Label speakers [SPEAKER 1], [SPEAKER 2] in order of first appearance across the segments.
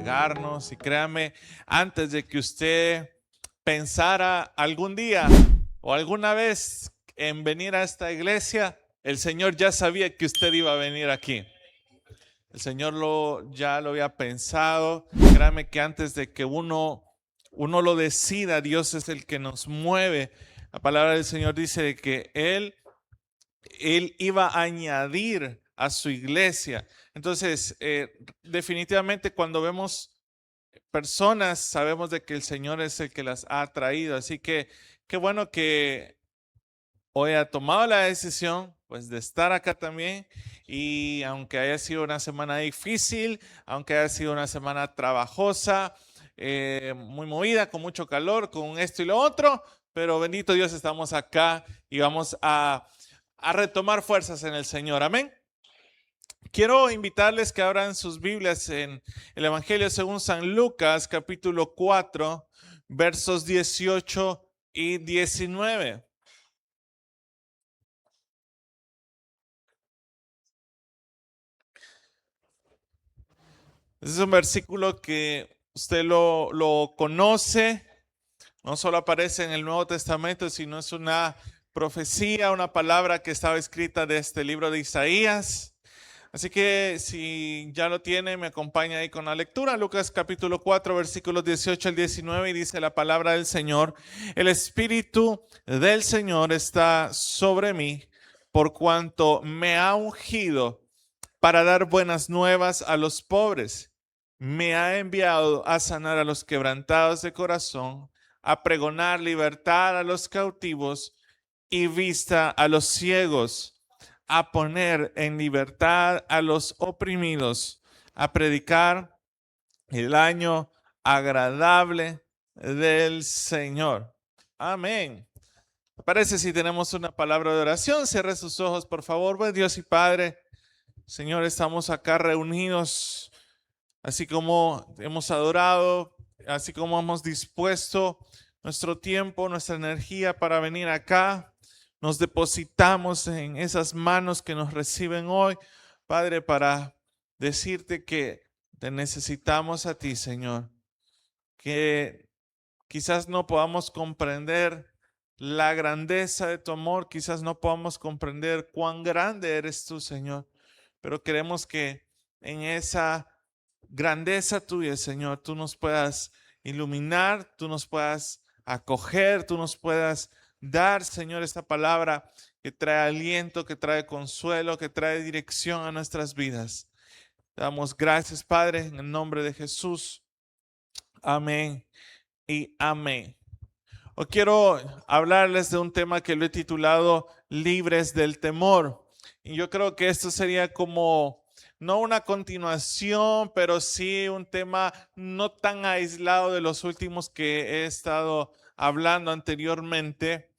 [SPEAKER 1] congregarnos. Y créame, antes de que usted pensara algún día o alguna vez en venir a esta iglesia, el Señor ya sabía que usted iba a venir aquí. El Señor ya lo había pensado. Créame que antes de que uno lo decida, Dios es el que nos mueve. La palabra del Señor dice que Él iba a añadir a su iglesia. Entonces, definitivamente cuando vemos personas, sabemos de que el Señor es el que las ha traído. Así que qué bueno que hoy ha tomado la decisión pues de estar acá también, y aunque haya sido una semana difícil, aunque haya sido una semana trabajosa, muy movida, con mucho calor, con esto y lo otro, pero bendito Dios, estamos acá y vamos a retomar fuerzas en el Señor. Amén. Quiero invitarles que abran sus Biblias en el Evangelio según San Lucas, capítulo 4, versos 18 y 19. Ese es un versículo que usted lo conoce, no solo aparece en el Nuevo Testamento, sino es una profecía, una palabra que estaba escrita de este libro de Isaías. Así que si ya lo tiene, me acompaña ahí con la lectura. Lucas capítulo 4, versículos 18 al 19, y dice la palabra del Señor: el Espíritu del Señor está sobre mí, por cuanto me ha ungido para dar buenas nuevas a los pobres. Me ha enviado a sanar a los quebrantados de corazón, a pregonar libertad a los cautivos y vista a los ciegos, a poner en libertad a los oprimidos, a predicar el año agradable del Señor. Amén. ¿Te parece si tenemos una palabra de oración? Cierre sus ojos, por favor. Buen Dios y Padre, Señor, estamos acá reunidos, así como hemos adorado, así como hemos dispuesto nuestro tiempo, nuestra energía para venir acá. Nos depositamos en esas manos que nos reciben hoy, Padre, para decirte que te necesitamos a ti, Señor. Que quizás no podamos comprender la grandeza de tu amor, quizás no podamos comprender cuán grande eres tú, Señor, pero queremos que en esa grandeza tuya, Señor, tú nos puedas iluminar, tú nos puedas acoger, tú nos puedas dar, Señor, esta palabra que trae aliento, que trae consuelo, que trae dirección a nuestras vidas. Te damos gracias, Padre, en el nombre de Jesús. Amén y amén. Hoy quiero hablarles de un tema que lo he titulado Libres del Temor. Y yo creo que esto sería como, no una continuación, pero sí un tema no tan aislado de los últimos que he estado hablando anteriormente.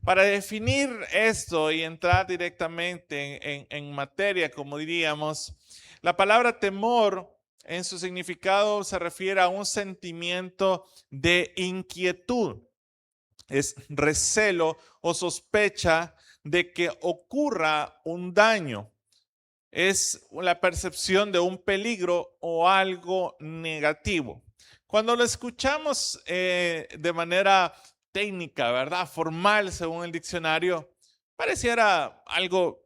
[SPEAKER 1] Para definir esto y entrar directamente en materia, como diríamos, la palabra temor en su significado se refiere a un sentimiento de inquietud. Es recelo o sospecha de que ocurra un daño. Es la percepción de un peligro o algo negativo. Cuando lo escuchamos de manera técnica, ¿verdad? Formal, según el diccionario, pareciera algo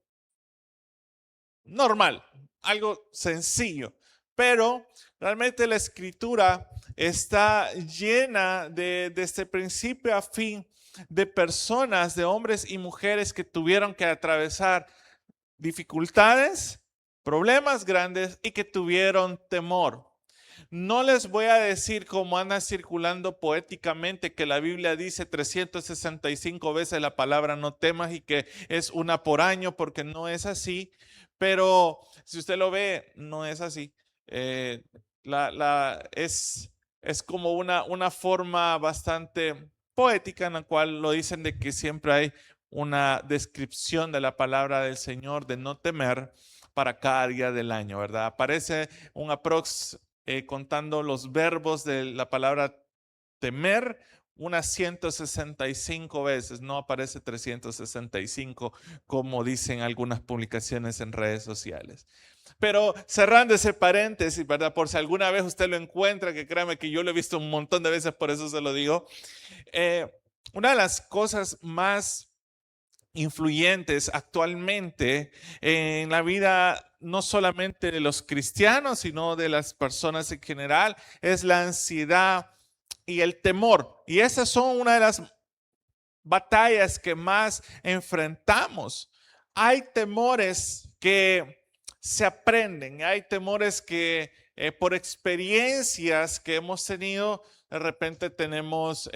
[SPEAKER 1] normal, algo sencillo, pero realmente la escritura está llena desde principio a fin de personas, de hombres y mujeres que tuvieron que atravesar dificultades, problemas grandes y que tuvieron temor. No les voy a decir, como anda circulando poéticamente, que la Biblia dice 365 veces la palabra no temas y que es una por año, porque no es así. Pero si usted lo ve, no es así. Eh, es como una forma bastante poética en la cual lo dicen, de que siempre hay una descripción de la palabra del Señor de no temer para cada día del año, ¿verdad? Aparece un aprox contando los verbos de la palabra temer unas 165 veces, no aparece 365 como dicen algunas publicaciones en redes sociales. Pero cerrando ese paréntesis, ¿verdad? Por si alguna vez usted lo encuentra, que créame que yo lo he visto un montón de veces, por eso se lo digo. Una de las cosas más influyentes actualmente en la vida no solamente de los cristianos, sino de las personas en general, es la ansiedad y el temor. Y esas son una de las batallas que más enfrentamos. Hay temores que se aprenden, hay temores que por experiencias que hemos tenido, de repente tenemos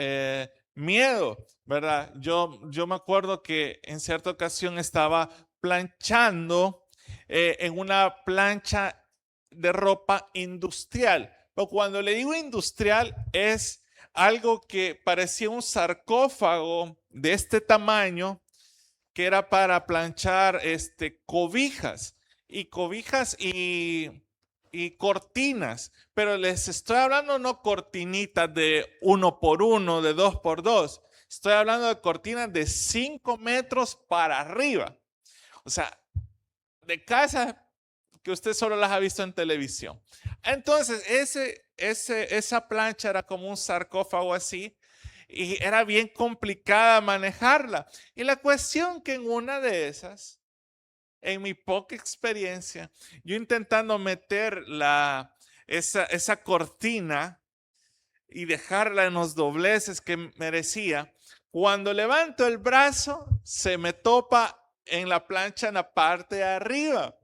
[SPEAKER 1] miedo, ¿verdad? Yo me acuerdo que en cierta ocasión estaba planchando en una plancha de ropa industrial. Pero cuando le digo industrial es algo que parecía un sarcófago de este tamaño que era para planchar cobijas y cortinas, pero les estoy hablando no cortinitas de 1 por 1, de 2 por 2, estoy hablando de cortinas de 5 metros para arriba, o sea, de casa que usted solo las ha visto en televisión. Entonces, esa plancha era como un sarcófago así y era bien complicada manejarla. Y la cuestión que en una de esas, en mi poca experiencia, yo intentando meter esa cortina y dejarla en los dobleces que merecía, cuando levanto el brazo, se me topa en la plancha en la parte de arriba.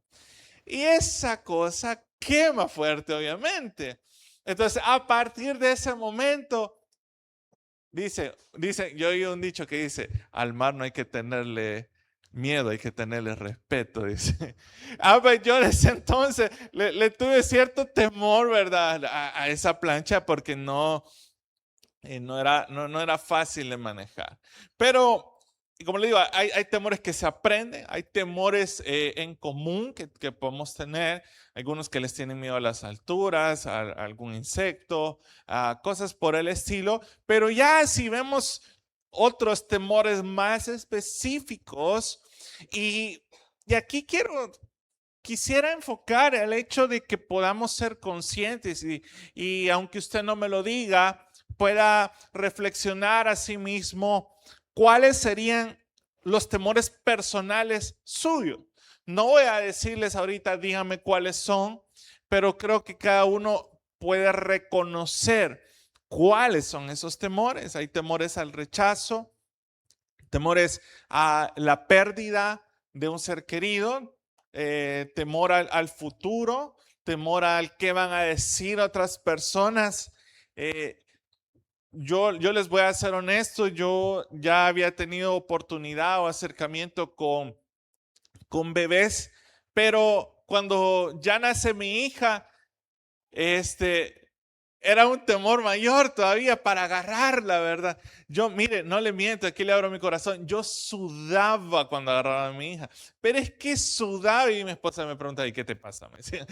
[SPEAKER 1] Y esa cosa quema fuerte, obviamente. Entonces, a partir de ese momento, dice, yo oí un dicho que dice, al mar no hay que tenerle miedo, hay que tenerle respeto, dice. Pues yo desde entonces le tuve cierto temor, ¿verdad? A esa plancha porque no era fácil de manejar. Pero, como le digo, hay temores que se aprenden, hay temores en común que podemos tener, algunos que les tienen miedo a las alturas, a algún insecto, a cosas por el estilo, pero ya si vemos otros temores más específicos, y aquí quisiera enfocar el hecho de que podamos ser conscientes y aunque usted no me lo diga, pueda reflexionar a sí mismo cuáles serían los temores personales suyos. No voy a decirles ahorita, díganme cuáles son, pero creo que cada uno puede reconocer cuáles son esos temores. Hay temores al rechazo, temores a la pérdida de un ser querido, temor al futuro, temor al qué van a decir otras personas. Yo les voy a ser honesto, yo ya había tenido oportunidad o acercamiento con bebés, pero cuando ya nace mi hija, era un temor mayor todavía para agarrarla, ¿verdad? Yo, mire, no le miento, aquí le abro mi corazón, yo sudaba cuando agarraba a mi hija, pero es que sudaba y mi esposa me preguntaba, ¿y qué te pasa? Me decía,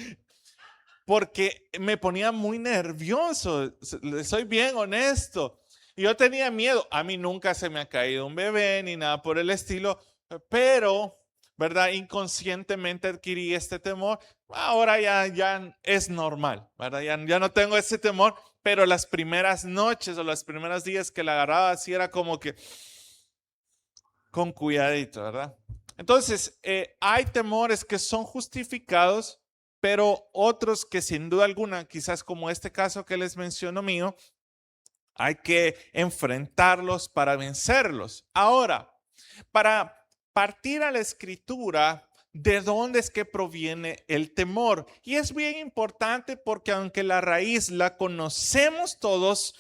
[SPEAKER 1] porque me ponía muy nervioso, le soy bien honesto. Y yo tenía miedo, a mí nunca se me ha caído un bebé ni nada por el estilo, pero, ¿verdad? Inconscientemente adquirí este temor. Ahora ya es normal, ¿verdad? Ya no tengo ese temor, pero las primeras noches o los primeros días que la agarraba así era como que con cuidadito, ¿verdad? Entonces, hay temores que son justificados, pero otros que sin duda alguna, quizás como este caso que les menciono mío, hay que enfrentarlos para vencerlos. Ahora, para partir a la escritura, ¿de dónde es que proviene el temor? Y es bien importante porque aunque la raíz la conocemos todos,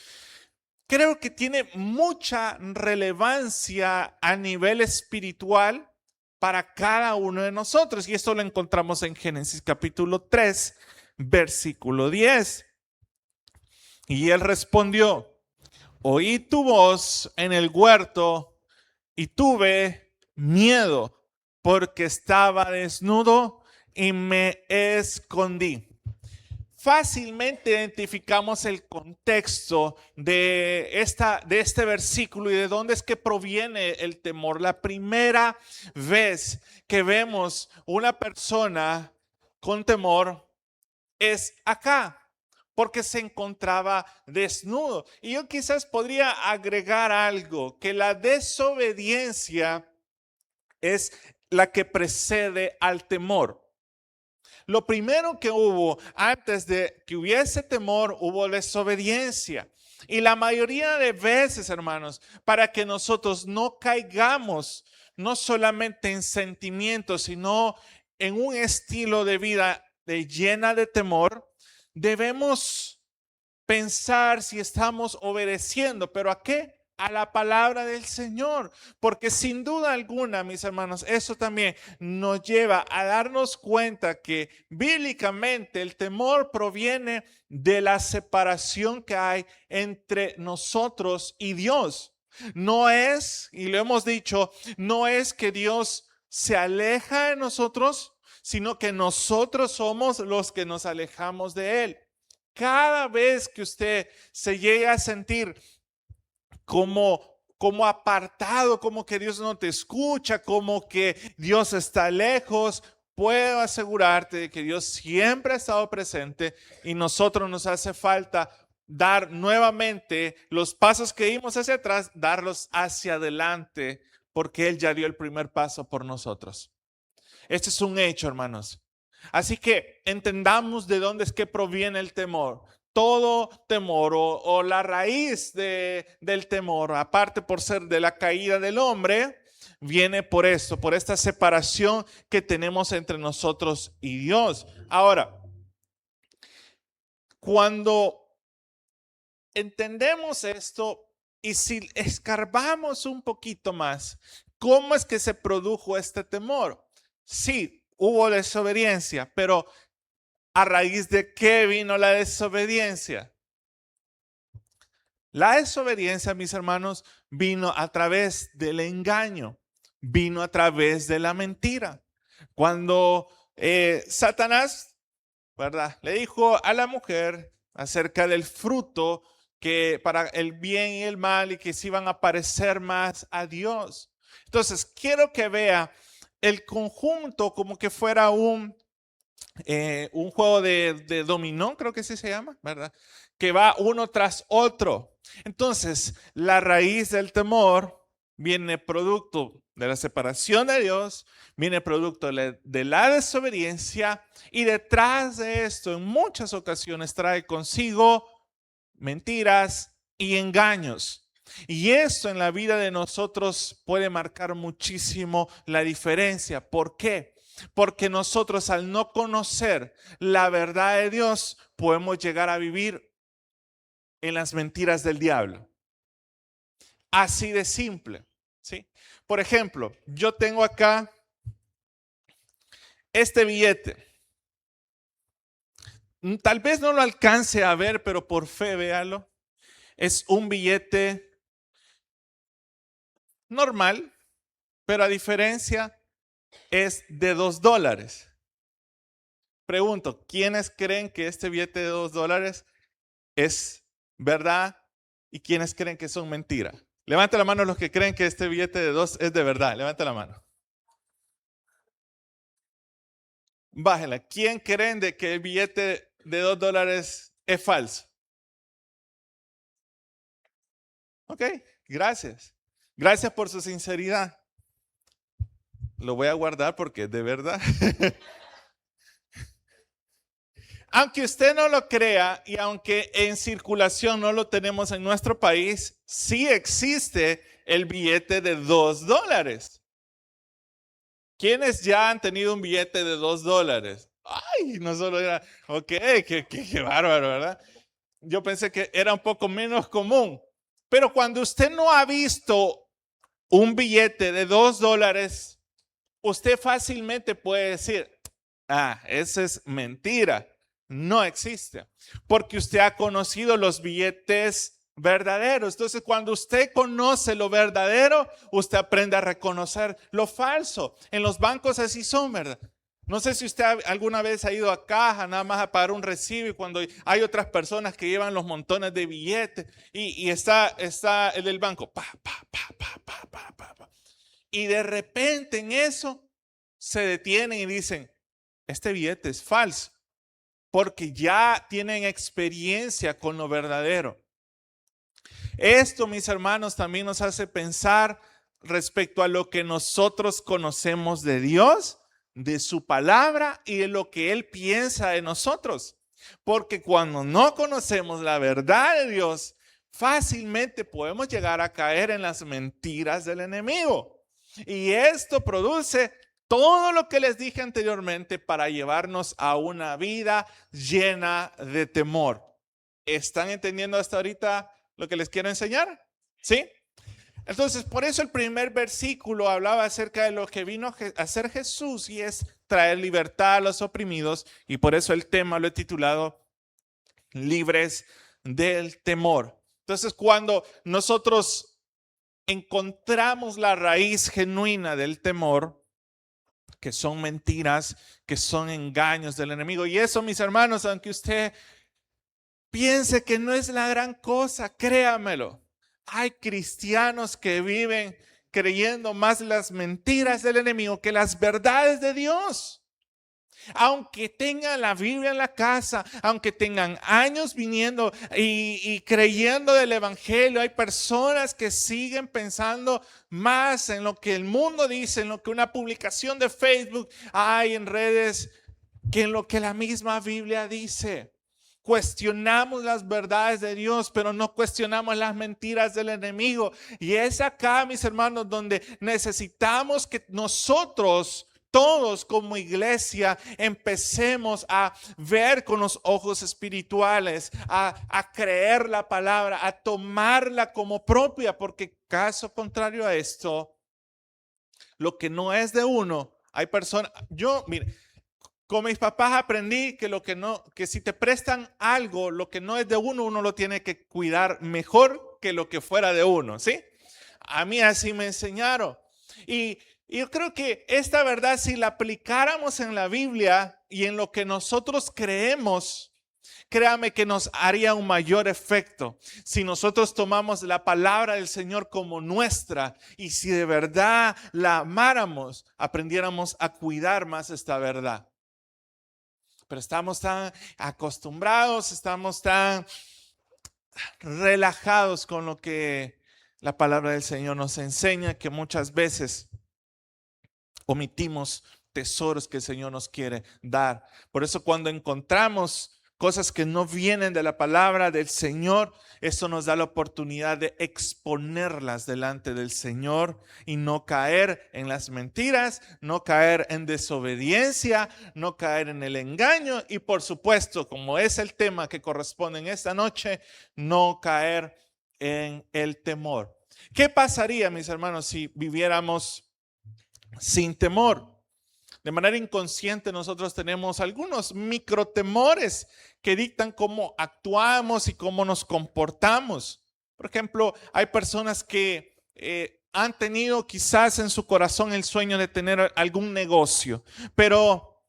[SPEAKER 1] creo que tiene mucha relevancia a nivel espiritual para cada uno de nosotros. Y esto lo encontramos en Génesis capítulo 3, versículo 10. Y él respondió, oí tu voz en el huerto y tuve miedo porque estaba desnudo y me escondí. fácilmente identificamos el contexto de este versículo y de dónde es que proviene el temor. La primera vez que vemos una persona con temor es acá, porque se encontraba desnudo. Y yo quizás podría agregar algo, que la desobediencia es la que precede al temor. Lo primero que hubo antes de que hubiese temor, hubo desobediencia. Y la mayoría de veces, hermanos, para que nosotros no caigamos, no solamente en sentimientos, sino en un estilo de vida llena de temor, debemos pensar si estamos obedeciendo. ¿Pero a qué? A la palabra del Señor, porque sin duda alguna, mis hermanos, eso también nos lleva a darnos cuenta que bíblicamente el temor proviene de la separación que hay entre nosotros y Dios. No es, y lo hemos dicho, no es que Dios se aleja de nosotros, sino que nosotros somos los que nos alejamos de Él. Cada vez que usted se llegue a sentir como apartado, como que Dios no te escucha, como que Dios está lejos, puedo asegurarte de que Dios siempre ha estado presente y nosotros nos hace falta dar nuevamente los pasos que dimos hacia atrás, darlos hacia adelante, porque Él ya dio el primer paso por nosotros. Este es un hecho, hermanos. Así que entendamos de dónde es que proviene el temor. Todo temor o la raíz del temor, aparte por ser de la caída del hombre, viene por esto, por esta separación que tenemos entre nosotros y Dios. Ahora, cuando entendemos esto y si escarbamos un poquito más, ¿cómo es que se produjo este temor? Sí, hubo desobediencia, pero ¿a raíz de qué vino la desobediencia? La desobediencia, mis hermanos, vino a través del engaño, vino a través de la mentira. Cuando Satanás, ¿verdad?, le dijo a la mujer acerca del fruto que para el bien y el mal y que se iban a parecer más a Dios. Entonces, quiero que vea el conjunto como que fuera un juego de dominó, creo que así se llama, ¿verdad? Que va uno tras otro. Entonces, la raíz del temor viene producto de la separación de Dios, viene producto de la desobediencia y detrás de esto en muchas ocasiones trae consigo mentiras y engaños. Y esto en la vida de nosotros puede marcar muchísimo la diferencia. ¿Por qué? Porque nosotros al no conocer la verdad de Dios podemos llegar a vivir en las mentiras del diablo. Así de simple, ¿sí? Por ejemplo, yo tengo acá este billete. Tal vez no lo alcance a ver, pero por fe véalo. Es un billete normal, pero a diferencia es de $2. Pregunto, ¿quiénes creen que este billete de $2 es verdad y quiénes creen que son mentira? Levanta la mano los que creen que este billete de 2 es de verdad. Levanta la mano. Bájenla. ¿Quién creen de que el billete de $2 es falso? Ok, gracias. Gracias por su sinceridad. Lo voy a guardar porque es de verdad. Aunque usted no lo crea y aunque en circulación no lo tenemos en nuestro país, sí existe el billete de $2. ¿Quiénes ya han tenido un billete de $2? Ay, no solo era, ok, qué bárbaro, ¿verdad? Yo pensé que era un poco menos común. Pero cuando usted no ha visto un billete de $2, usted fácilmente puede decir, esa es mentira. No existe, porque usted ha conocido los billetes verdaderos. Entonces, cuando usted conoce lo verdadero, usted aprende a reconocer lo falso. En los bancos así son, ¿verdad? No sé si usted alguna vez ha ido a caja nada más a pagar un recibo y cuando hay otras personas que llevan los montones de billetes y está el del banco, y de repente en eso se detienen y dicen, este billete es falso, porque ya tienen experiencia con lo verdadero. Esto, mis hermanos, también nos hace pensar respecto a lo que nosotros conocemos de Dios, de su palabra y de lo que Él piensa de nosotros. Porque cuando no conocemos la verdad de Dios, fácilmente podemos llegar a caer en las mentiras del enemigo. Y esto produce todo lo que les dije anteriormente para llevarnos a una vida llena de temor. ¿Están entendiendo hasta ahorita lo que les quiero enseñar? ¿Sí? Entonces, por eso el primer versículo hablaba acerca de lo que vino a hacer Jesús y es traer libertad a los oprimidos, y por eso el tema lo he titulado Libres del Temor. Entonces, cuando nosotros encontramos la raíz genuina del temor, que son mentiras, que son engaños del enemigo, y eso, mis hermanos, aunque usted piense que no es la gran cosa, créamelo. Hay cristianos que viven creyendo más las mentiras del enemigo que las verdades de Dios. Aunque tengan la Biblia en la casa, aunque tengan años viniendo y creyendo del evangelio, hay personas que siguen pensando más en lo que el mundo dice, en lo que una publicación de Facebook hay en redes, que en lo que la misma Biblia dice. Cuestionamos las verdades de Dios, pero no cuestionamos las mentiras del enemigo. Y es acá, mis hermanos, donde necesitamos que nosotros, todos como iglesia, empecemos a ver con los ojos espirituales, a creer la palabra, a tomarla como propia, porque caso contrario a esto, lo que no es de uno, hay personas, mire, con mis papás aprendí que que si te prestan algo, lo que no es de uno, uno lo tiene que cuidar mejor que lo que fuera de uno, ¿sí? A mí así me enseñaron. Y yo creo que esta verdad, si la aplicáramos en la Biblia y en lo que nosotros creemos, créame que nos haría un mayor efecto si nosotros tomamos la palabra del Señor como nuestra y si de verdad la amáramos, aprendiéramos a cuidar más esta verdad. Pero estamos tan acostumbrados, estamos tan relajados con lo que la palabra del Señor nos enseña que muchas veces omitimos tesoros que el Señor nos quiere dar. Por eso cuando encontramos cosas que no vienen de la palabra del Señor, eso nos da la oportunidad de exponerlas delante del Señor y no caer en las mentiras, no caer en desobediencia, no caer en el engaño y por supuesto, como es el tema que corresponde en esta noche, no caer en el temor. ¿Qué pasaría, mis hermanos, si viviéramos sin temor? De manera inconsciente nosotros tenemos algunos microtemores que dictan cómo actuamos y cómo nos comportamos. Por ejemplo, hay personas que han tenido quizás en su corazón el sueño de tener algún negocio, pero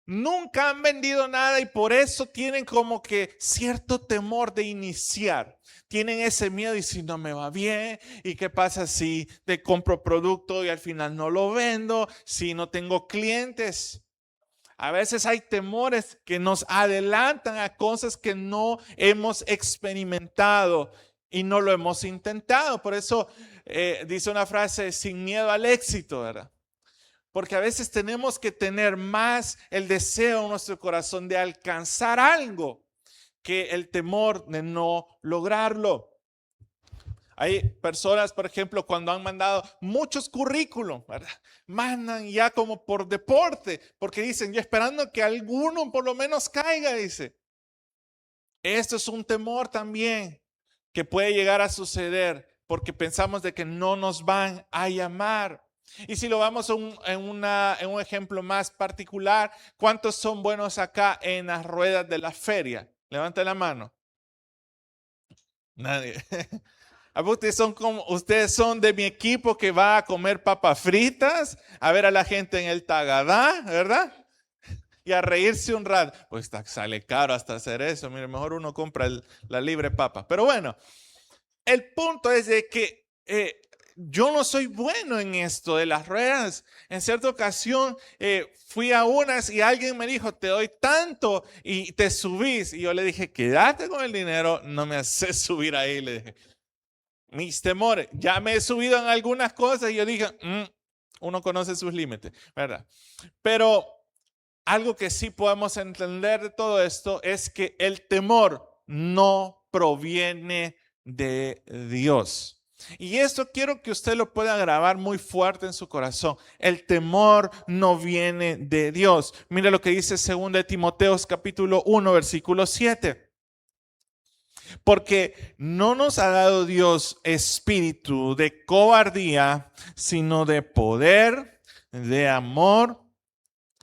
[SPEAKER 1] nunca han vendido nada y por eso tienen como que cierto temor de iniciar. Tienen ese miedo y si no me va bien, ¿y qué pasa si te compro producto y al final no lo vendo? Si no tengo clientes. A veces hay temores que nos adelantan a cosas que no hemos experimentado y no lo hemos intentado. Por eso dice una frase, sin miedo al éxito, ¿verdad? Porque a veces tenemos que tener más el deseo en nuestro corazón de alcanzar algo que el temor de no lograrlo. Hay personas, por ejemplo, cuando han mandado muchos currículum, ¿verdad? Mandan ya como por deporte, porque dicen, yo esperando que alguno por lo menos caiga, dice. Esto es un temor también que puede llegar a suceder porque pensamos de que no nos van a llamar. Y si lo vamos en un ejemplo más particular, ¿cuántos son buenos acá en las ruedas de la feria? Levante la mano. Nadie. Ustedes son de mi equipo que va a comer papas fritas, a ver a la gente en el Tagadá, ¿verdad? y a reírse un rato. Pues sale caro hasta hacer eso. Mire, mejor uno compra la libre papa. Pero bueno, el punto es de que yo no soy bueno en esto de las ruedas. En cierta ocasión fui a unas y alguien me dijo, te doy tanto y te subís. Y yo le dije, quédate con el dinero, no me haces subir ahí. Le dije, mis temores, ya me he subido en algunas cosas y yo dije, uno conoce sus límites, ¿verdad? Pero algo que sí podemos entender de todo esto es que el temor no proviene de Dios. Y esto quiero que usted lo pueda grabar muy fuerte en su corazón. El temor no viene de Dios. Mire lo que dice 2 Timoteo capítulo 1, versículo 7. Porque no nos ha dado Dios espíritu de cobardía, sino de poder, de amor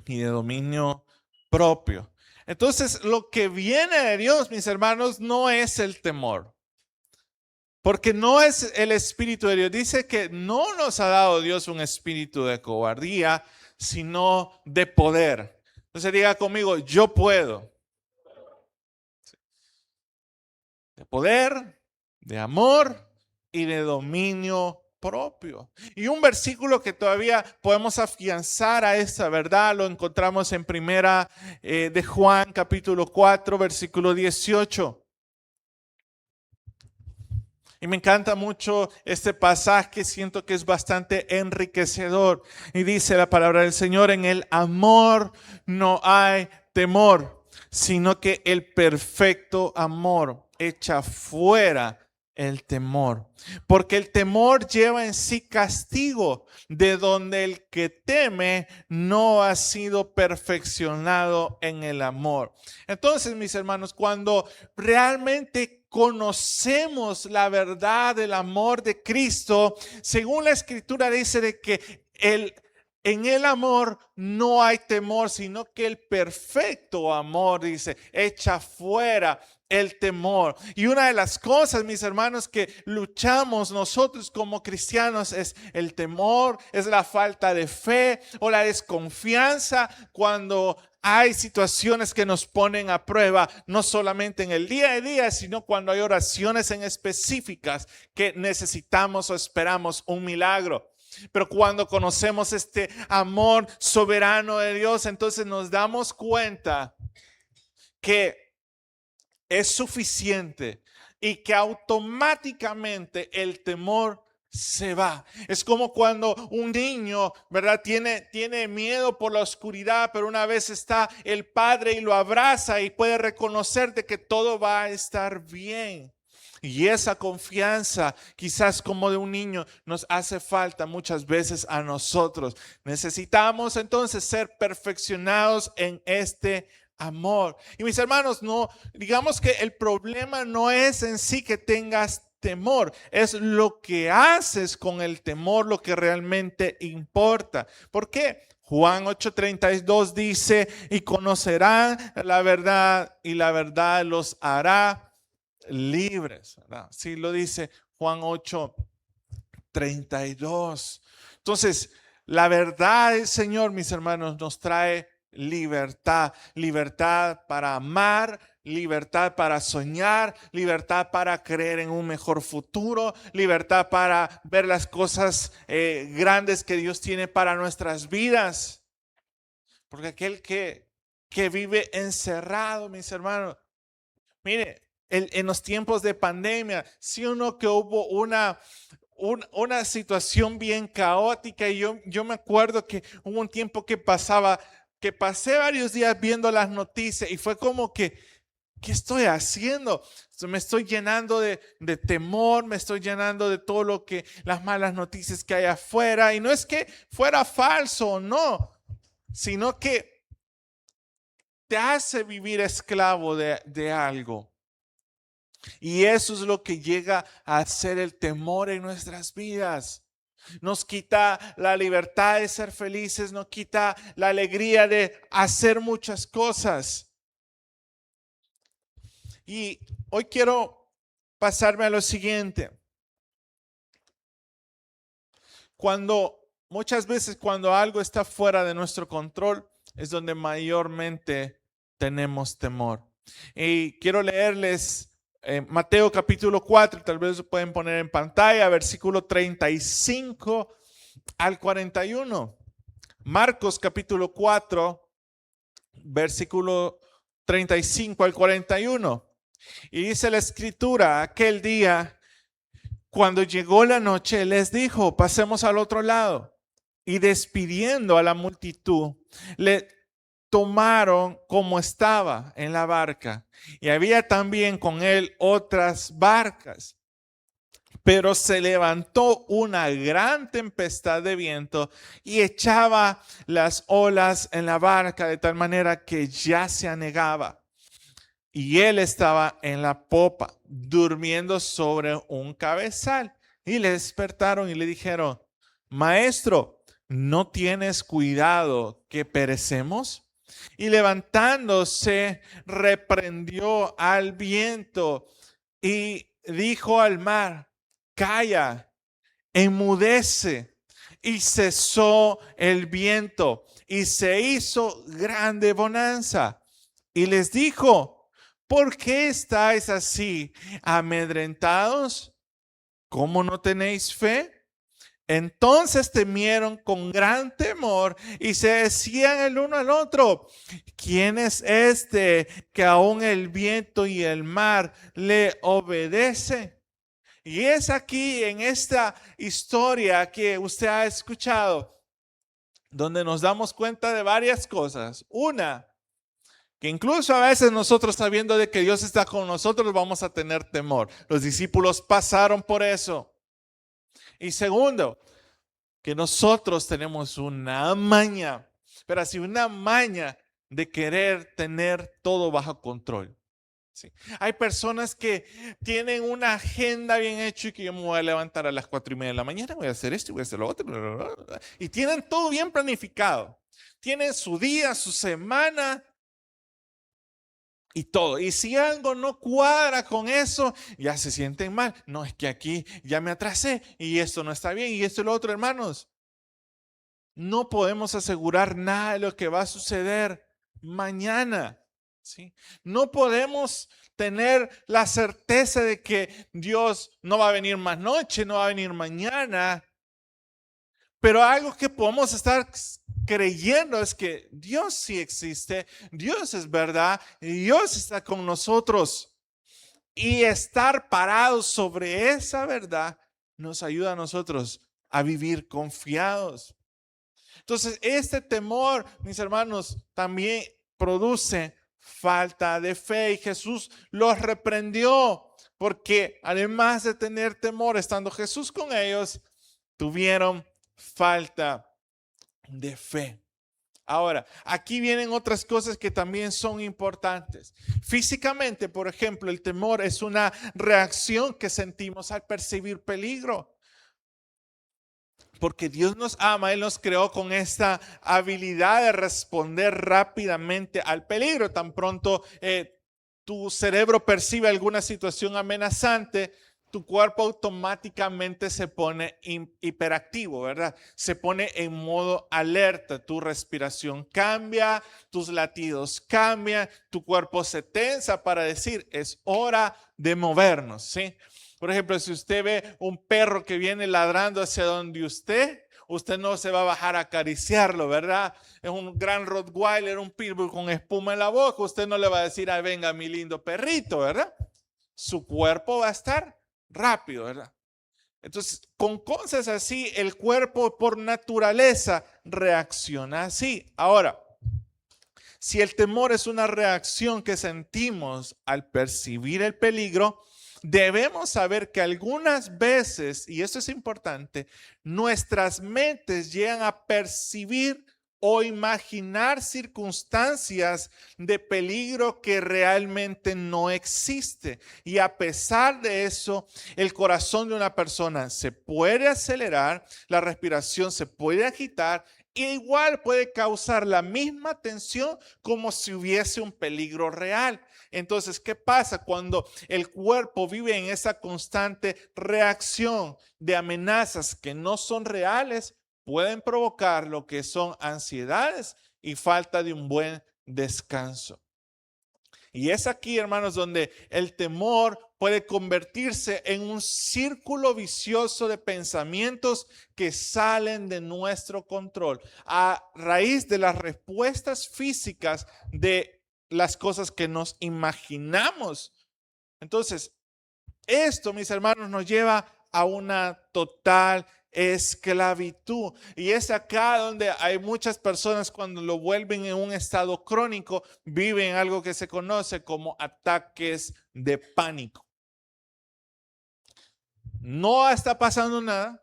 [SPEAKER 1] y de dominio propio. Entonces, lo que viene de Dios, mis hermanos, no es el temor. Porque no es el espíritu de Dios. Dice que no nos ha dado Dios un espíritu de cobardía, sino de poder. Entonces diga conmigo, yo puedo. De poder, de amor y de dominio propio. Y un versículo que todavía podemos afianzar a esta verdad lo encontramos en primera de Juan capítulo 4 versículo 18. Y me encanta mucho este pasaje, siento que es bastante enriquecedor. Y dice la palabra del Señor, en el amor no hay temor, sino que el perfecto amor echa fuera el temor. Porque el temor lleva en sí castigo, de donde el que teme no ha sido perfeccionado en el amor. Entonces, mis hermanos, cuando realmente conocemos la verdad del amor de Cristo, según la Escritura dice de que en el amor no hay temor, sino que el perfecto amor, dice, echa fuera el temor. Y una de las cosas, mis hermanos, que luchamos nosotros como cristianos es el temor, es la falta de fe o la desconfianza cuando hay situaciones que nos ponen a prueba, no solamente en el día a día, sino cuando hay oraciones en específicas que necesitamos o esperamos un milagro. Pero cuando conocemos este amor soberano de Dios, entonces nos damos cuenta que es suficiente y que automáticamente el temor se va. Es como cuando un niño, ¿verdad? Tiene miedo por la oscuridad, pero una vez está el padre y lo abraza y puede reconocer de que todo va a estar bien. Y esa confianza, quizás como de un niño, nos hace falta muchas veces a nosotros. Necesitamos entonces ser perfeccionados en este amor. Y mis hermanos, no, digamos que el problema no es en sí que tengas temor, es lo que haces con el temor lo que realmente importa. ¿Por qué? Juan 8:32 dice, y conocerán la verdad y la verdad los hará libres. ¿Verdad? Sí lo dice Juan 8:32. Entonces, la verdad del Señor, mis hermanos, nos trae libertad, libertad para amar, libertad para soñar, libertad para creer en un mejor futuro, libertad para ver las cosas grandes que Dios tiene para nuestras vidas. Porque aquel que vive encerrado, mis hermanos, mire, en los tiempos de pandemia, sí o no que hubo una situación bien caótica y yo me acuerdo que hubo un tiempo que pasé varios días viendo las noticias y fue como que, ¿qué estoy haciendo? Me estoy llenando de temor, me estoy llenando de todo lo que, las malas noticias que hay afuera. Y no es que fuera falso o no, sino que te hace vivir esclavo de algo. Y eso es lo que llega a hacer el temor en nuestras vidas. Nos quita la libertad de ser felices, nos quita la alegría de hacer muchas cosas. Y hoy quiero pasarme a lo siguiente. Muchas veces cuando algo está fuera de nuestro control, es donde mayormente tenemos temor. Y quiero leerles Mateo capítulo 4, tal vez lo pueden poner en pantalla, versículo 35 al 41. Marcos capítulo 4, versículo 35 al 41. Y dice la escritura, aquel día, cuando llegó la noche, les dijo, pasemos al otro lado. Y despidiendo a la multitud, le tomaron como estaba en la barca. Y había también con él otras barcas. Pero se levantó una gran tempestad de viento y echaba las olas en la barca de tal manera que ya se anegaba. Y él estaba en la popa, durmiendo sobre un cabezal. Y le despertaron y le dijeron, Maestro, ¿no tienes cuidado que perecemos? Y levantándose, reprendió al viento y dijo al mar, calla, enmudece. Y cesó el viento y se hizo grande bonanza. Y les dijo, ¿por qué estáis así amedrentados? ¿Cómo no tenéis fe? Entonces temieron con gran temor y se decían el uno al otro, ¿quién es este que aún el viento y el mar le obedece? Y es aquí en esta historia que usted ha escuchado, donde nos damos cuenta de varias cosas. Una, que incluso a veces nosotros, sabiendo de que Dios está con nosotros, vamos a tener temor. Los discípulos pasaron por eso. Y segundo, que nosotros tenemos una maña, pero así una maña de querer tener todo bajo control. Sí. Hay personas que tienen una agenda bien hecha y que yo me voy a levantar a las 4:30 de la mañana, voy a hacer esto, voy a hacer lo otro, bla, bla, bla, y tienen todo bien planificado. Tienen su día, su semana y todo. Y si algo no cuadra con eso, ya se sienten mal. No, es que aquí ya me atrasé y esto no está bien y esto y lo otro, hermanos. No podemos asegurar nada de lo que va a suceder mañana. ¿Sí? No podemos tener la certeza de que Dios no va a venir más noche, no va a venir mañana. Pero algo que podemos estar creyendo es que Dios sí existe, Dios es verdad, y Dios está con nosotros. Y estar parados sobre esa verdad nos ayuda a nosotros a vivir confiados. Entonces, este temor, mis hermanos, también produce falta de fe y Jesús los reprendió porque además de tener temor, estando Jesús con ellos, tuvieron falta de fe. Ahora, aquí vienen otras cosas que también son importantes. Físicamente, por ejemplo, el temor es una reacción que sentimos al percibir peligro. Porque Dios nos ama, Él nos creó con esta habilidad de responder rápidamente al peligro. Tan pronto tu cerebro percibe alguna situación amenazante, tu cuerpo automáticamente se pone hiperactivo, ¿verdad? Se pone en modo alerta, tu respiración cambia, tus latidos cambian, tu cuerpo se tensa para decir, es hora de movernos, ¿sí? Por ejemplo, si usted ve un perro que viene ladrando hacia donde usted no se va a bajar a acariciarlo, ¿verdad? Es un gran Rottweiler, un pitbull con espuma en la boca, usted no le va a decir, ay, venga mi lindo perrito, ¿verdad? Su cuerpo va a estar rápido, ¿verdad? Entonces, con cosas así, el cuerpo por naturaleza reacciona así. Ahora, si el temor es una reacción que sentimos al percibir el peligro, debemos saber que algunas veces, y esto es importante, nuestras mentes llegan a percibir o imaginar circunstancias de peligro que realmente no existe. Y a pesar de eso, el corazón de una persona se puede acelerar, la respiración se puede agitar, e igual puede causar la misma tensión como si hubiese un peligro real. Entonces, ¿qué pasa cuando el cuerpo vive en esa constante reacción de amenazas que no son reales? Pueden provocar lo que son ansiedades y falta de un buen descanso. Y es aquí, hermanos, donde el temor puede convertirse en un círculo vicioso de pensamientos que salen de nuestro control a raíz de las respuestas físicas de las cosas que nos imaginamos. Entonces, esto, mis hermanos, nos lleva a una total esclavitud. Y es acá donde hay muchas personas, cuando lo vuelven en un estado crónico, viven algo que se conoce como ataques de pánico. No está pasando nada.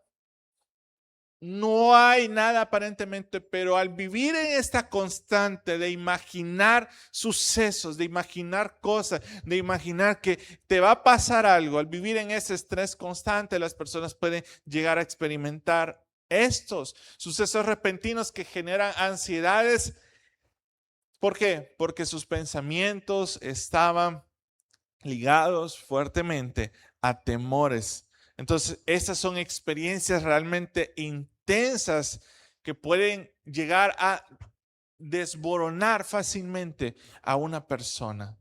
[SPEAKER 1] No hay nada aparentemente, pero al vivir en esta constante de imaginar sucesos, de imaginar cosas, de imaginar que te va a pasar algo, al vivir en ese estrés constante, las personas pueden llegar a experimentar estos sucesos repentinos que generan ansiedades. ¿Por qué? Porque sus pensamientos estaban ligados fuertemente a temores. Entonces, estas son experiencias realmente intensas que pueden llegar a desboronar fácilmente a una persona.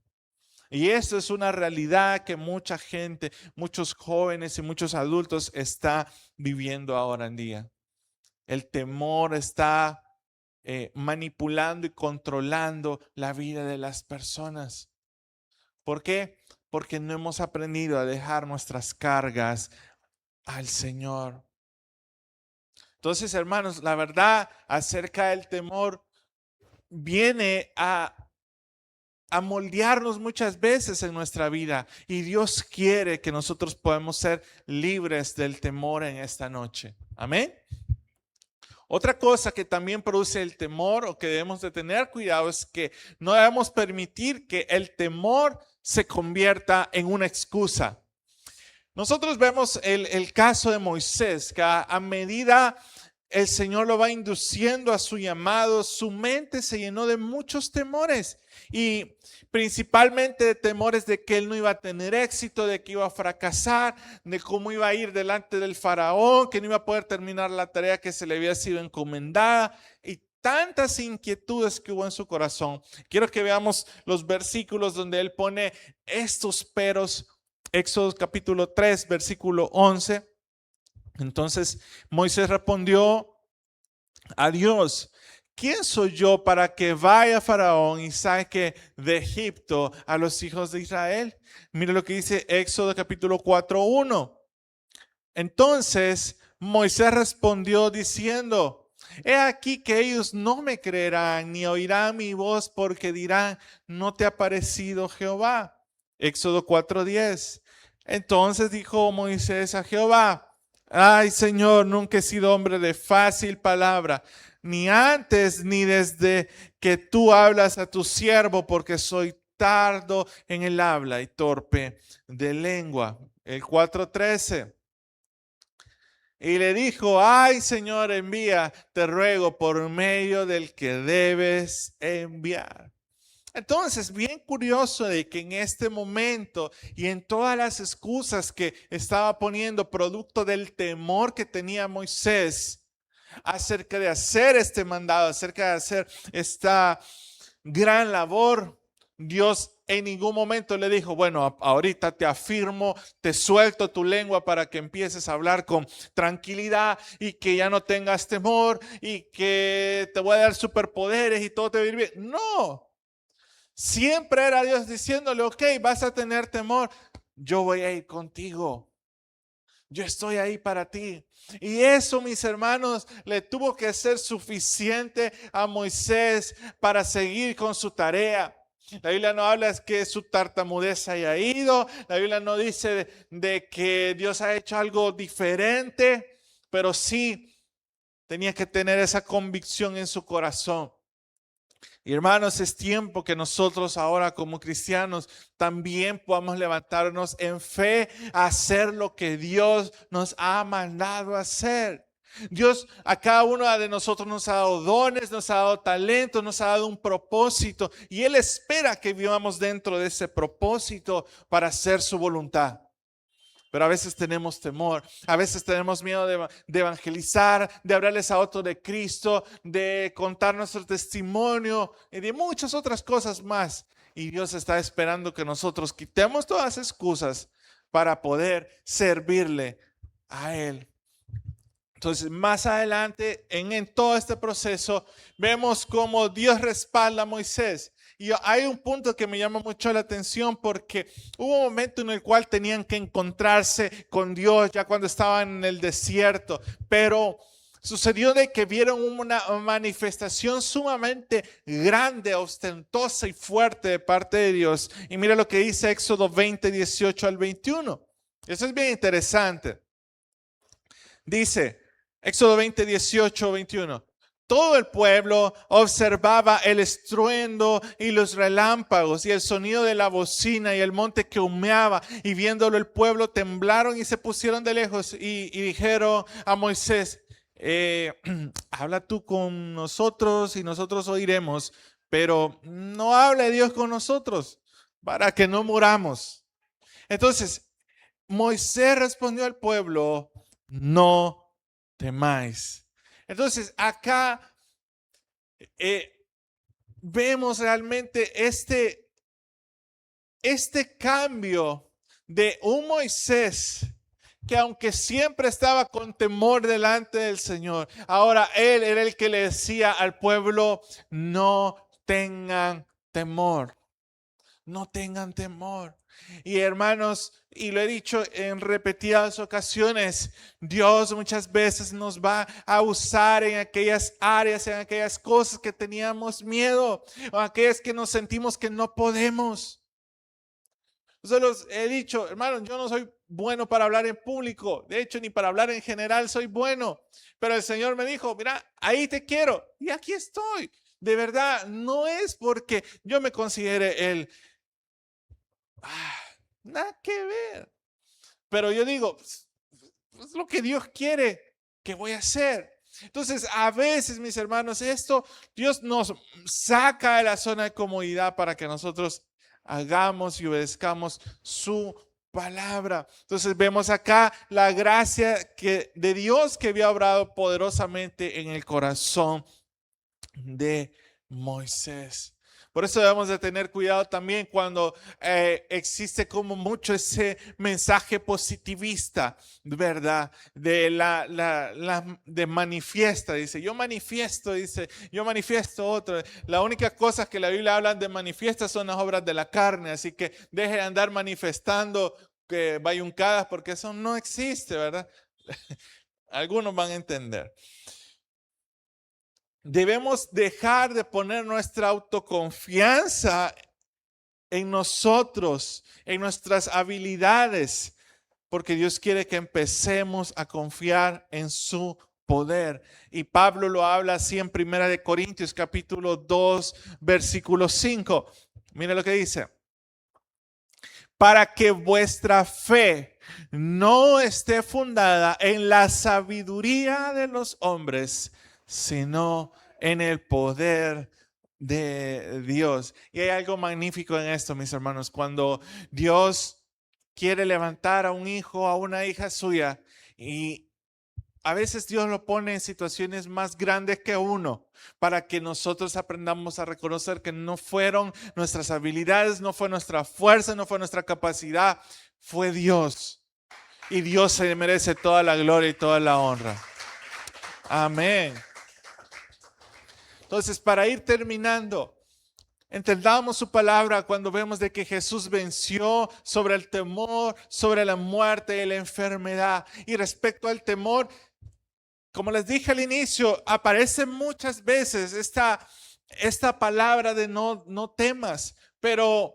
[SPEAKER 1] Y esto es una realidad que mucha gente, muchos jóvenes y muchos adultos está viviendo ahora en día. El temor está manipulando y controlando la vida de las personas. ¿Por qué? Porque no hemos aprendido a dejar nuestras cargas al Señor. Entonces, hermanos, la verdad acerca del temor viene a moldearnos muchas veces en nuestra vida, y Dios quiere que nosotros podamos ser libres del temor en esta noche. Amén. Otra cosa que también produce el temor, o que debemos de tener cuidado, es que no debemos permitir que el temor se convierta en una excusa. Nosotros vemos el caso de Moisés, que a medida el Señor lo va induciendo a su llamado, su mente se llenó de muchos temores, y principalmente de temores de que él no iba a tener éxito, de que iba a fracasar, de cómo iba a ir delante del faraón, que no iba a poder terminar la tarea que se le había sido encomendada, y tantas inquietudes que hubo en su corazón. Quiero que veamos los versículos donde él pone estos peros. Éxodo capítulo 3, versículo 11. Entonces Moisés respondió a Dios: ¿quién soy yo para que vaya Faraón y saque de Egipto a los hijos de Israel? Mira lo que dice Éxodo capítulo 4:1. Entonces Moisés respondió diciendo: he aquí que ellos no me creerán ni oirán mi voz, porque dirán: ¿no te ha parecido Jehová? Éxodo 4:10. Entonces dijo Moisés a Jehová: ay, Señor, nunca he sido hombre de fácil palabra, ni antes ni desde que tú hablas a tu siervo, porque soy tardo en el habla y torpe de lengua. El 4:13. Y le dijo: ay, Señor, envía, te ruego, por medio del que debes enviar. Entonces, bien curioso de que en este momento y en todas las excusas que estaba poniendo, producto del temor que tenía Moisés acerca de hacer este mandado, acerca de hacer esta gran labor, Dios en ningún momento le dijo: bueno, ahorita te afirmo, te suelto tu lengua para que empieces a hablar con tranquilidad y que ya no tengas temor y que te voy a dar superpoderes y todo te va a ir bien. No. Siempre era Dios diciéndole: ok, vas a tener temor, yo voy a ir contigo, yo estoy ahí para ti. Y eso, mis hermanos, le tuvo que ser suficiente a Moisés para seguir con su tarea. La Biblia no habla de que su tartamudez haya ido, la Biblia no dice de que Dios ha hecho algo diferente, pero sí tenía que tener esa convicción en su corazón. Y hermanos, es tiempo que nosotros ahora como cristianos también podamos levantarnos en fe a hacer lo que Dios nos ha mandado a hacer. Dios a cada uno de nosotros nos ha dado dones, nos ha dado talentos, nos ha dado un propósito, y Él espera que vivamos dentro de ese propósito para hacer su voluntad. Pero a veces tenemos temor, a veces tenemos miedo de evangelizar, de hablarles a otros de Cristo, de contar nuestro testimonio y de muchas otras cosas más. Y Dios está esperando que nosotros quitemos todas las excusas para poder servirle a Él. Entonces, más adelante, en todo este proceso, vemos cómo Dios respalda a Moisés. Y hay un punto que me llama mucho la atención porque hubo un momento en el cual tenían que encontrarse con Dios ya cuando estaban en el desierto, pero sucedió de que vieron una manifestación sumamente grande, ostentosa y fuerte de parte de Dios. Y mira lo que dice Éxodo 20, 18 al 21. Eso es bien interesante. Dice Éxodo 20, 18, 21. Todo el pueblo observaba el estruendo y los relámpagos y el sonido de la bocina y el monte que humeaba, y viéndolo el pueblo temblaron y se pusieron de lejos y dijeron a Moisés, habla tú con nosotros y nosotros oiremos, pero no hable Dios con nosotros para que no muramos. Entonces Moisés respondió al pueblo, no temáis. Entonces acá vemos realmente este cambio de un Moisés que aunque siempre estaba con temor delante del Señor, ahora él era el que le decía al pueblo, no tengan temor, no tengan temor. Y hermanos, y lo he dicho en repetidas ocasiones, Dios muchas veces nos va a usar en aquellas áreas, en aquellas cosas que teníamos miedo, o aquellas que nos sentimos que no podemos. Se los he dicho, hermanos, yo no soy bueno para hablar en público, de hecho ni para hablar en general soy bueno, pero el Señor me dijo, mira, ahí te quiero y aquí estoy. De verdad, no es porque yo me considere el nada que ver. Pero yo digo, es lo que Dios quiere que voy a hacer. Entonces, a veces, mis hermanos, Dios nos saca de la zona de comodidad para que nosotros hagamos y obedezcamos su palabra. Entonces, vemos acá la gracia de Dios que había obrado poderosamente en el corazón de Moisés. Por eso debemos de tener cuidado también cuando existe como mucho ese mensaje positivista, ¿verdad? De manifiesta, dice, yo manifiesto otro. La única cosa que la Biblia habla de manifiesta son las obras de la carne, así que deje de andar manifestando que bayuncadas porque eso no existe, ¿verdad? Algunos van a entender. Debemos dejar de poner nuestra autoconfianza en nosotros, en nuestras habilidades, porque Dios quiere que empecemos a confiar en su poder. Y Pablo lo habla así en 1 Corintios capítulo 2, versículo 5. Mira lo que dice. Para que vuestra fe no esté fundada en la sabiduría de los hombres, sino en el poder de Dios. Y hay algo magnífico en esto, mis hermanos, cuando Dios quiere levantar a un hijo, a una hija suya, y a veces Dios lo pone en situaciones más grandes que uno para que nosotros aprendamos a reconocer que no fueron nuestras habilidades, no fue nuestra fuerza, no fue nuestra capacidad, fue Dios. Y Dios se merece toda la gloria y toda la honra. Amén. Entonces, para ir terminando, entendamos su palabra cuando vemos de que Jesús venció sobre el temor, sobre la muerte y la enfermedad. Y respecto al temor, como les dije al inicio, aparece muchas veces esta palabra de no temas, pero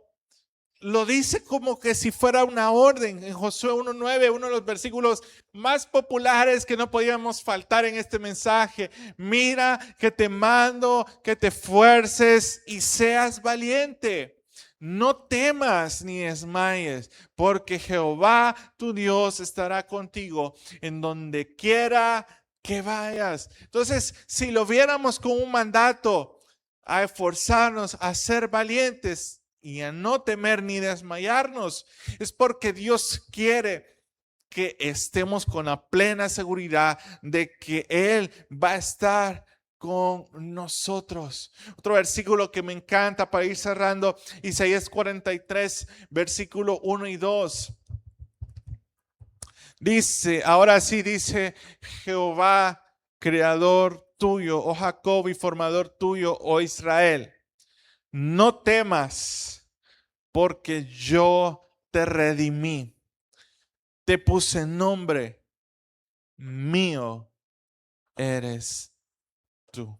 [SPEAKER 1] lo dice como que si fuera una orden. En Josué 1:9, uno de los versículos más populares que no podíamos faltar en este mensaje. Mira que te mando que te esfuerces y seas valiente. No temas ni desmayes, porque Jehová tu Dios estará contigo en donde quiera que vayas. Entonces, si lo viéramos como un mandato a esforzarnos, a ser valientes y a no temer ni desmayarnos, es porque Dios quiere que estemos con la plena seguridad de que Él va a estar con nosotros. Otro versículo que me encanta para ir cerrando, Isaías 43, versículo 1 y 2. Dice, ahora sí dice Jehová, creador tuyo, oh Jacob, y formador tuyo, oh Israel. No temas, porque yo te redimí. Te puse nombre, mío eres tú.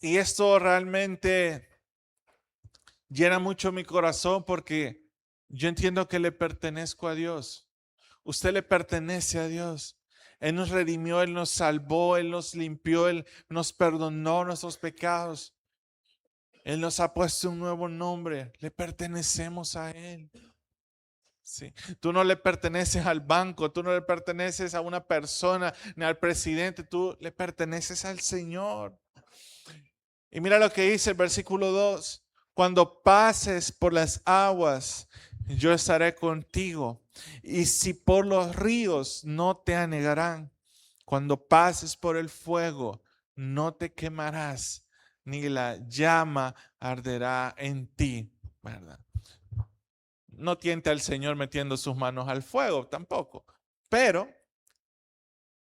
[SPEAKER 1] Y esto realmente llena mucho mi corazón porque yo entiendo que le pertenezco a Dios. Usted le pertenece a Dios. Él nos redimió, Él nos salvó, Él nos limpió, Él nos perdonó nuestros pecados. Él nos ha puesto un nuevo nombre. Le pertenecemos a Él. Sí. Tú no le perteneces al banco, tú no le perteneces a una persona ni al presidente, tú le perteneces al Señor. Y mira lo que dice el versículo 2. Cuando pases por las aguas, yo estaré contigo. Y si por los ríos, no te anegarán. Cuando pases por el fuego, no te quemarás, ni la llama arderá en ti. ¿Verdad? No tiente al Señor metiendo sus manos al fuego tampoco. Pero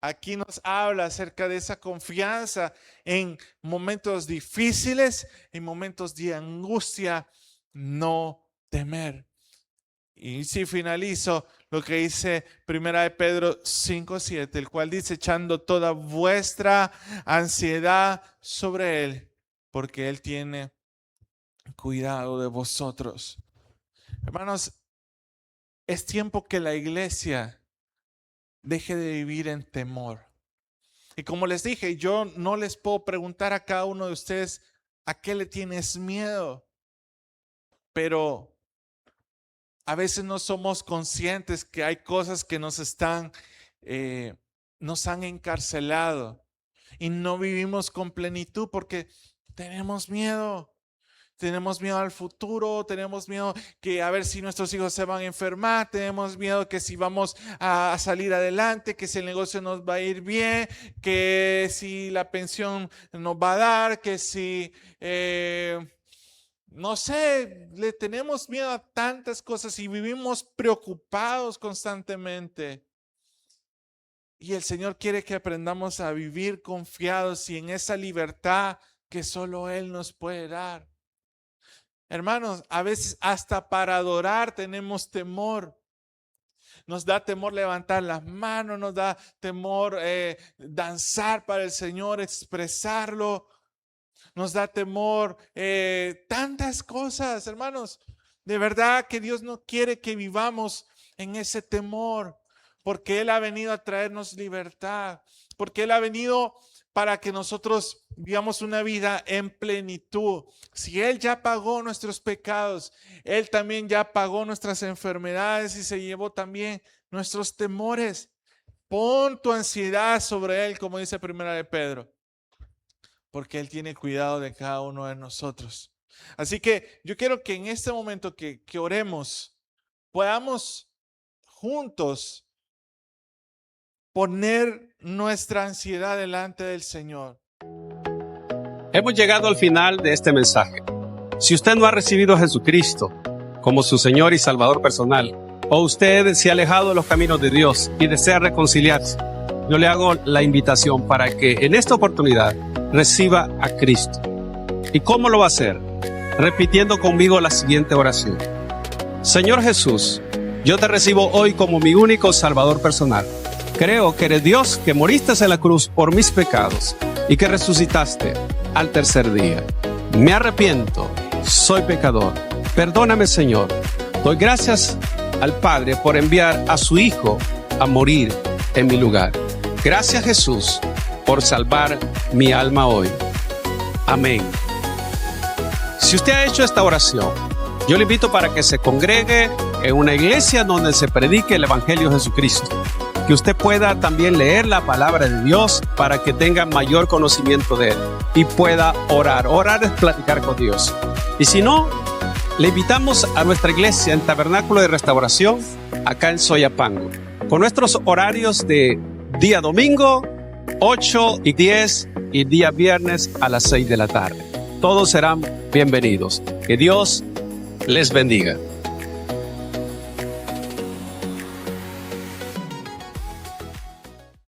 [SPEAKER 1] aquí nos habla acerca de esa confianza en momentos difíciles, en momentos de angustia, no temer. Y si finalizo lo que dice 1 Pedro 5:7, el cual dice, echando toda vuestra ansiedad sobre Él, porque Él tiene cuidado de vosotros. Hermanos, es tiempo que la iglesia deje de vivir en temor. Y como les dije, yo no les puedo preguntar a cada uno de ustedes a qué le tienes miedo, pero a veces no somos conscientes que hay cosas que nos han encarcelado y no vivimos con plenitud porque tenemos miedo. Tenemos miedo al futuro, tenemos miedo que a ver si nuestros hijos se van a enfermar, tenemos miedo que si vamos a salir adelante, que si el negocio nos va a ir bien, que si la pensión nos va a dar, que si, no sé, le tenemos miedo a tantas cosas y vivimos preocupados constantemente. Y el Señor quiere que aprendamos a vivir confiados y en esa libertad que solo Él nos puede dar. Hermanos, a veces hasta para adorar tenemos temor. Nos da temor levantar las manos, nos da temor danzar para el Señor, expresarlo. Nos da temor tantas cosas, hermanos. De verdad que Dios no quiere que vivamos en ese temor, porque Él ha venido a traernos libertad, porque Él ha venido para que nosotros vivamos una vida en plenitud. Si Él ya pagó nuestros pecados, Él también ya pagó nuestras enfermedades y se llevó también nuestros temores. Pon tu ansiedad sobre Él, como dice 1 Pedro, porque Él tiene cuidado de cada uno de nosotros. Así que yo quiero que en este momento que oremos, podamos juntos poner nuestra ansiedad delante del Señor.
[SPEAKER 2] Hemos llegado al final de este mensaje. Si usted no ha recibido a Jesucristo como su Señor y Salvador personal, o usted se ha alejado de los caminos de Dios y desea reconciliarse, yo le hago la invitación para que en esta oportunidad reciba a Cristo. ¿Y cómo lo va a hacer? Repitiendo conmigo la siguiente oración. Señor Jesús, yo te recibo hoy como mi único Salvador personal. Creo que eres Dios, que moriste en la cruz por mis pecados y que resucitaste al tercer día. Me arrepiento, soy pecador. Perdóname, Señor. Doy gracias al Padre por enviar a su Hijo a morir en mi lugar. Gracias, Jesús, por salvar mi alma hoy. Amén. Si usted ha hecho esta oración, yo le invito para que se congregue en una iglesia donde se predique el Evangelio de Jesucristo. Que usted pueda también leer la palabra de Dios para que tenga mayor conocimiento de Él y pueda orar. Orar es platicar con Dios. Y si no, Le invitamos a nuestra iglesia en Tabernáculo de Restauración, acá en Soyapango, con nuestros horarios de día domingo, 8 y 10, y día viernes a las 6 de la tarde. Todos serán bienvenidos. Que Dios les bendiga.